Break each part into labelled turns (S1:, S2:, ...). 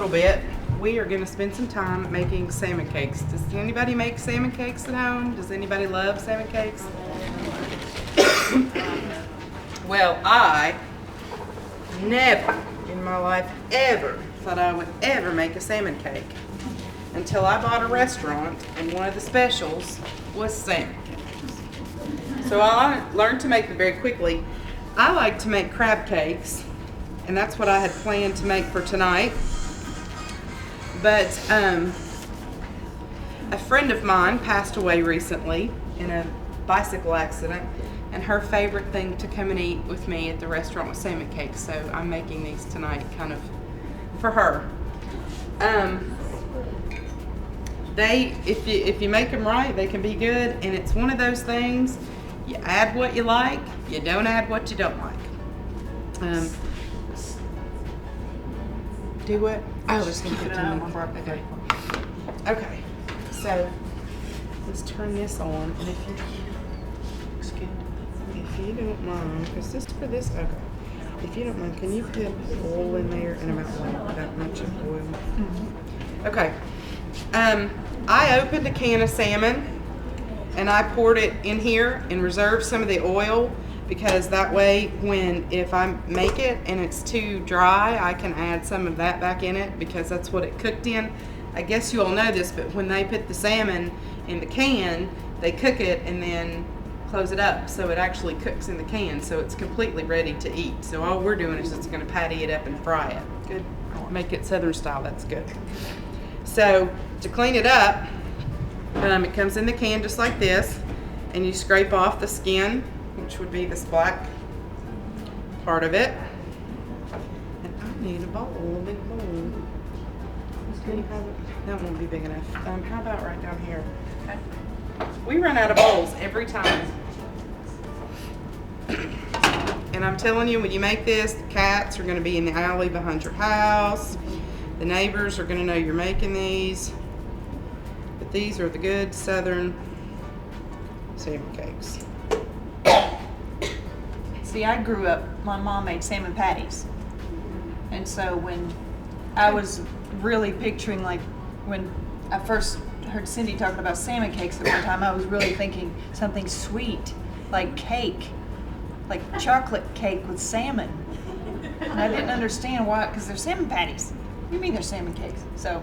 S1: little bit, we are going to spend some time making salmon cakes. Does anybody make salmon cakes at home? Does anybody love salmon cakes? Well, I never in my life ever thought I would ever make a salmon cake until I bought a restaurant and one of the specials was salmon cakes. So I learned to make them very quickly. I like to make crab cakes, and that's what I had planned to make for tonight. But a friend of mine passed away recently in a bicycle accident, and her favorite thing to come and eat with me at the restaurant was salmon cakes. So I'm making these tonight kind of for her. If you make them right, they can be good, and it's one of those things, you add what you like, you don't add what you don't like. Do what? I was going to put it in. Okay, so let's turn this on, and if you don't mind, because this for this, okay. If you don't mind, can you put oil in there and about like that much of oil? Mm-hmm. Okay. I opened a can of salmon and I poured it in here and reserved some of the oil, because that way if I make it and it's too dry, I can add some of that back in it, because that's what it cooked in. I guess you all know this, but when they put the salmon in the can, they cook it and then close it up, so it actually cooks in the can, so it's completely ready to eat. So all we're doing is just going to patty it up and fry it. Good. Make it southern style. That's good. So to clean it up, it comes in the can just like this, and you scrape off the skin, which would be this black part of it. And I need a bowl, a big bowl. That won't be big enough. How about right down here? Okay. We run out of bowls every time. And I'm telling you, when you make this, the cats are going to be in the alley behind your house. The neighbors are going to know you're making these. But these are the good southern salmon cakes.
S2: See, I grew up, my mom made salmon patties. And so when I was really picturing, like when I first heard Cindy talking about salmon cakes at one time, I was really thinking something sweet, like cake, like chocolate cake with salmon. And I didn't understand why, because they're salmon patties. What do you mean they're salmon cakes? So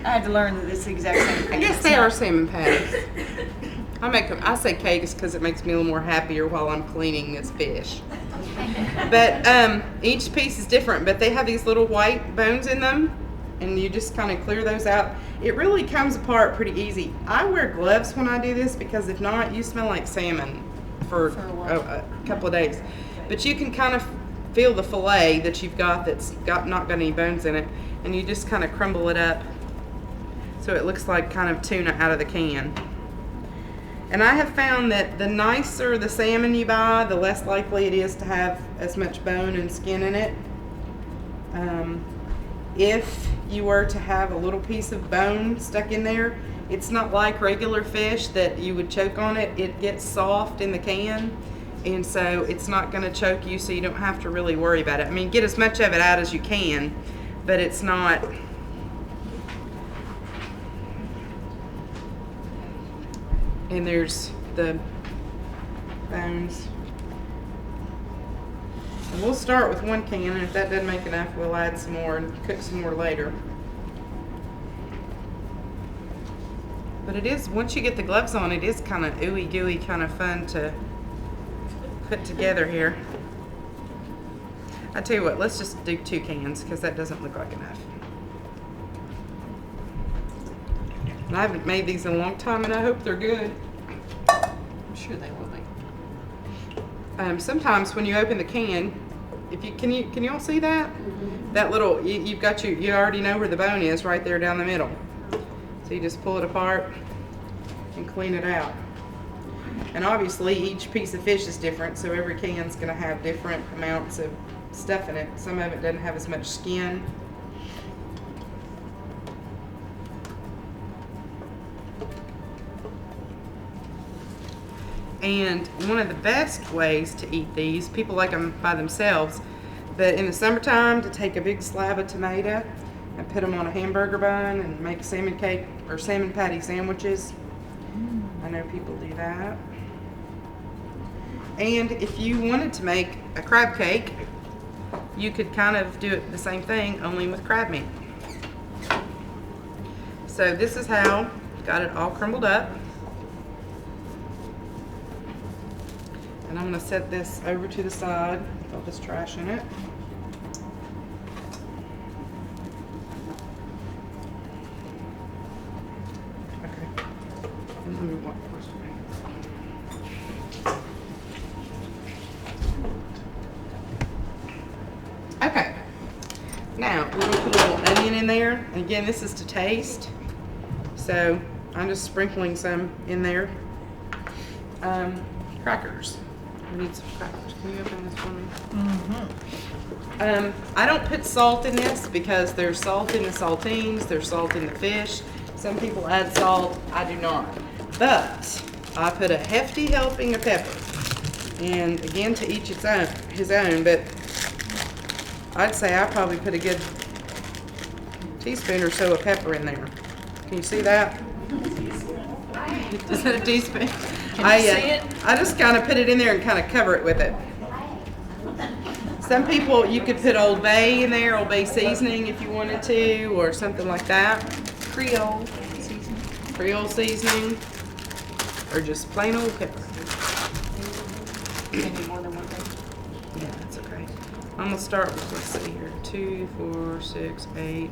S2: I had to learn that it's the exact same thing.
S1: I guess they are salmon patties. I say cakes because it makes me a little more happier while I'm cleaning this fish. But each piece is different, but they have these little white bones in them, and you just kind of clear those out. It really comes apart pretty easy. I wear gloves when I do this, because if not, you smell like salmon for a couple of days. But you can kind of feel the fillet that you've got that's not got any bones in it, and you just kind of crumble it up so it looks like kind of tuna out of the can. And I have found that the nicer the salmon you buy, the less likely it is to have as much bone and skin in it. If you were to have a little piece of bone stuck in there, it's not like regular fish that you would choke on it. It gets soft in the can, and so it's not going to choke you, so you don't have to really worry about it. I mean, get as much of it out as you can, but it's not... And there's the bones. And we'll start with one can, and if that doesn't make enough, we'll add some more and cook some more later. But it is, once you get the gloves on, it is kind of ooey gooey, kind of fun to put together here. I tell you what, let's just do 2 cans, because that doesn't look like enough. And I haven't made these in a long time, and I hope they're good.
S2: I'm sure they will be.
S1: Sometimes when you open the can, if you can you all see that? Mm-hmm. That little, you already know where the bone is, right there down the middle. So you just pull it apart and clean it out. And obviously each piece of fish is different, so every can's going to have different amounts of stuff in it. Some of it doesn't have as much skin. And one of the best ways to eat these, people like them by themselves, but in the summertime, to take a big slab of tomato and put them on a hamburger bun and make salmon cake or salmon patty sandwiches. I know people do that. And if you wanted to make a crab cake, you could kind of do it the same thing, only with crab meat. So this is how, got it all crumbled up. And I'm gonna set this over to the side with all this trash in it. Okay. And let me walk first. Okay. Now we're gonna put a little onion in there. And again, this is to taste. So I'm just sprinkling some in there. Crackers. We need some crackers. Can you open this for me? I don't put salt in this because there's salt in the saltines, there's salt in the fish. Some people add salt, I do not. But I put a hefty helping of pepper. And again, to each his own, but I'd say I probably put a good teaspoon or so of pepper in there. Can you see that? Is that a teaspoon?
S2: Can you see it?
S1: I just kind of put it in there and kind of cover it with it. Some people, you could put Old Bay in there, Old Bay seasoning if you wanted to, or something like that.
S2: Creole seasoning.
S1: Creole seasoning, or just plain old pepper.
S2: Maybe more than one thing.
S1: Yeah, that's okay. I'm gonna start with, let's see here, 2, 4, 6, 8.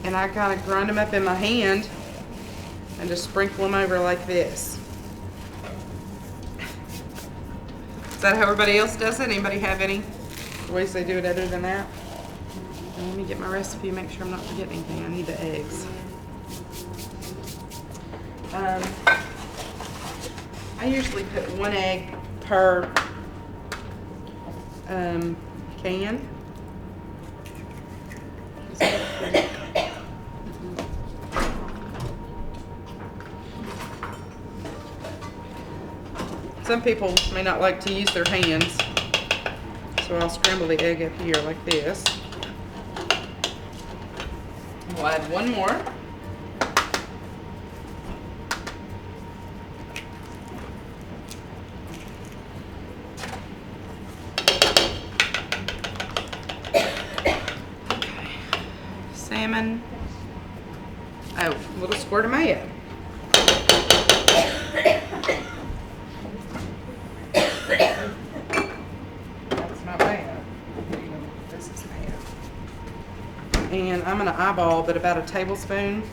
S1: And I kind of grind them up in my hand and just sprinkle them over like this. Is that how everybody else does it? Anybody have any ways they do it other than that? And let me get my recipe, make sure I'm not forgetting anything. I need the eggs. I usually put 1 egg per can. Is that okay? Some people may not like to use their hands, so I'll scramble the egg up here like this. We'll add 1 more. Salmon. Oh, a little squirt of mayo. That's not mayo. This is mayo. And I'm going to eyeball, but about a tablespoon.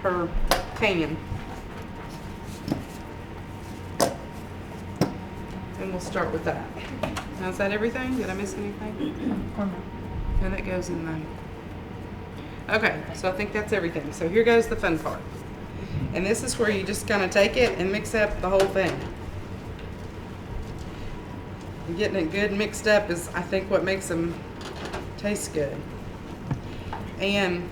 S1: Per can. And we'll start with that. Now, is that everything? Did I miss anything? And that goes in there. Okay, so I think that's everything. So here goes the fun part. And this is where you just kind of take it and mix up the whole thing. And getting it good mixed up is, I think, what makes them taste good. And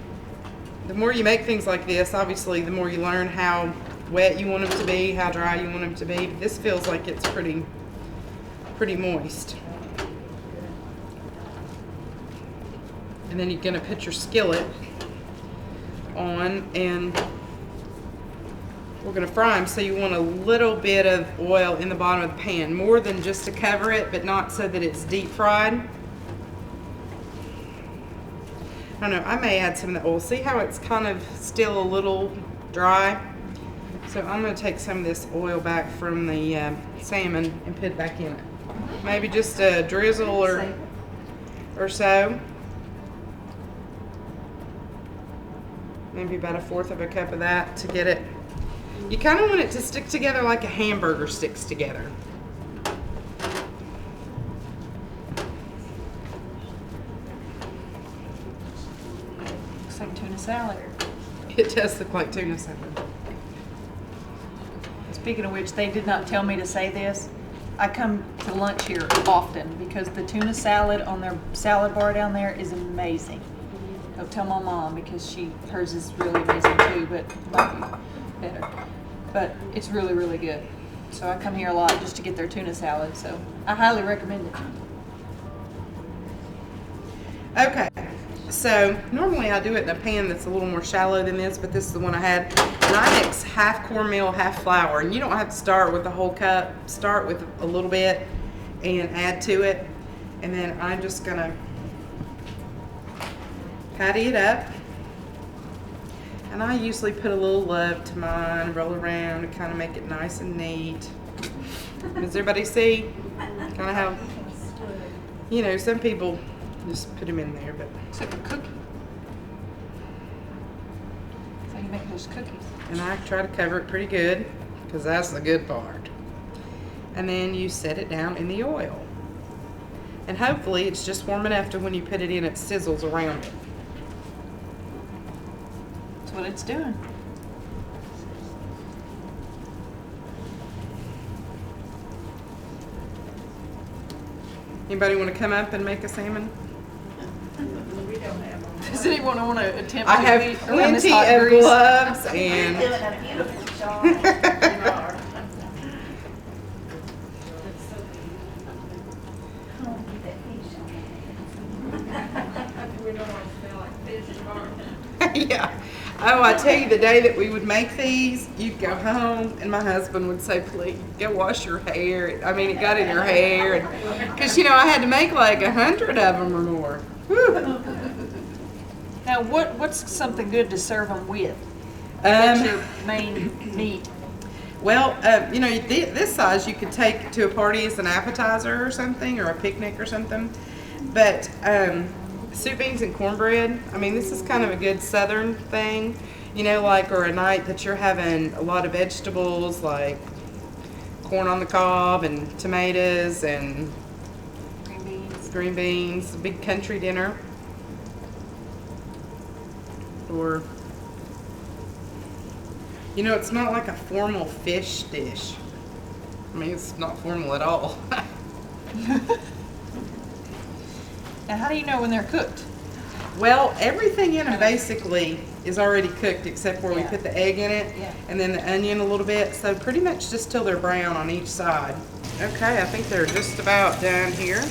S1: the more you make things like this, obviously, the more you learn how wet you want them to be, how dry you want them to be. But this feels like it's pretty moist. And then you're going to put your skillet on, and we're going to fry them. So you want a little bit of oil in the bottom of the pan, more than just to cover it, but not so that it's deep fried. I don't know, I may add some of the oil. See how it's kind of still a little dry? So I'm going to take some of this oil back from the salmon and put it back in it. Maybe just a drizzle or so. Maybe about 1/4 of a cup of that to get it. You kind of want it to stick together like a hamburger sticks together.
S2: Looks like tuna salad.
S1: It does look like tuna salad.
S2: Speaking of which, they did not tell me to say this. I come to lunch here often because the tuna salad on their salad bar down there is amazing. Go tell my mom because hers is really amazing too, but might be better. but it's really, really good. So I come here a lot just to get their tuna salad, so I highly recommend it.
S1: Okay, so normally I do it in a pan that's a little more shallow than this, but this is the one I had. And I mix half cornmeal, half flour. And you don't have to start with the whole cup. Start with a little bit and add to it. And then I'm just gonna patty it up. And I usually put a little love to mine, roll around and kind of make it nice and neat. Does everybody see? Kind of how, you know, some people just put them in there, but.
S2: It's like a cookie. That's how you make those cookies.
S1: And I try to cover it pretty good, because that's the good part. And then you set it down in the oil. And hopefully it's just warm enough to when you put it in, it sizzles around it.
S2: That's what it's doing.
S1: Anybody want to come up and make a salmon?
S2: Does anyone want to attempt
S1: I
S2: to
S1: have
S2: eat around this
S1: plenty
S2: hot
S1: of
S2: grease?
S1: gloves
S3: You're
S1: and
S3: doing a beautiful job. You are. Oh, get that fish on.
S4: We don't want to smell like fish and garlic.
S1: yeah. Oh, I tell you, the day that we would make these, you'd go home and my husband would say, please, go wash your hair. I mean, it got in your hair. Because, you know, I had to make like 100 of them or more. Whew.
S2: Now, what's something good to serve them with? That's your main meat.
S1: Well, you know, this size you could take to a party as an appetizer or something, or a picnic or something. But soup beans and cornbread, I mean, this is kind of a good southern thing, you know, like, or a night that you're having a lot of vegetables, like corn on the cob and tomatoes and green beans, a big country dinner. Or, you know, it's not like a formal fish dish. I mean, it's not formal at all.
S2: Now, how do you know when they're cooked?
S1: Well, everything in them basically is already cooked except where we
S2: Yeah.
S1: put the egg in it,
S2: Yeah.
S1: and then the onion a little bit. So pretty much just till they're brown on each side. Okay, I think they're just about done here.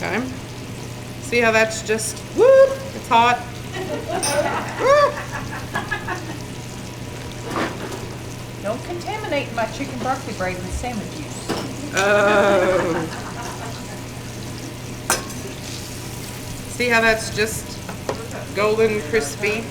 S1: Okay. See how that's just, woo, it's hot. Woo.
S2: Don't contaminate my chicken broccoli braid with salmon juice.
S1: Oh. See how that's just golden crispy?